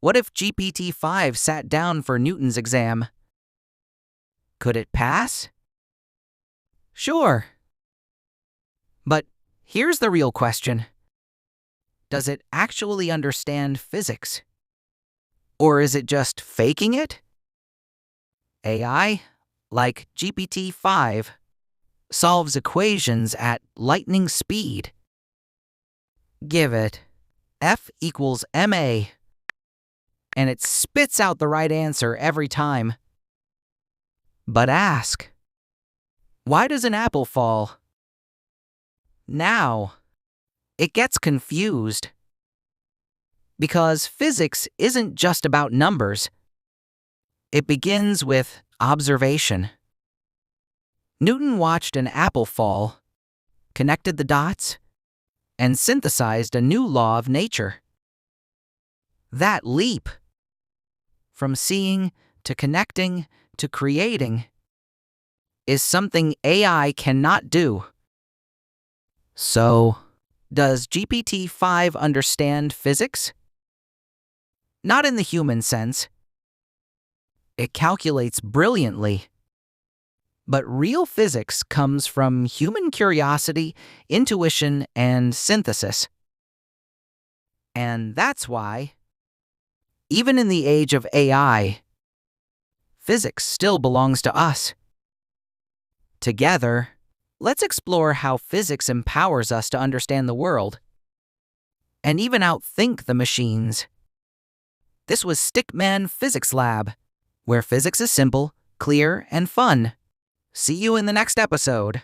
What if GPT-5 sat down for Newton's exam? Could it pass? Sure. But here's the real question. Does it actually understand physics? Or is it just faking it? AI, like GPT-5, solves equations at lightning speed. Give it F equals ma, and it spits out the right answer every time. But ask, why does an apple fall? Now, it gets confused. Because physics isn't just about numbers. It begins with observation. Newton watched an apple fall, connected the dots, and synthesized a new law of nature. That leap, from seeing to connecting to creating, is something AI cannot do. So, does GPT-5 understand physics? Not in the human sense. It calculates brilliantly. But real physics comes from human curiosity, intuition, and synthesis. And that's why, even in the age of AI, physics still belongs to us. Together, let's explore how physics empowers us to understand the world, and even outthink the machines. This was Stickman Physics Lab, where physics is simple, clear, and fun. See you in the next episode.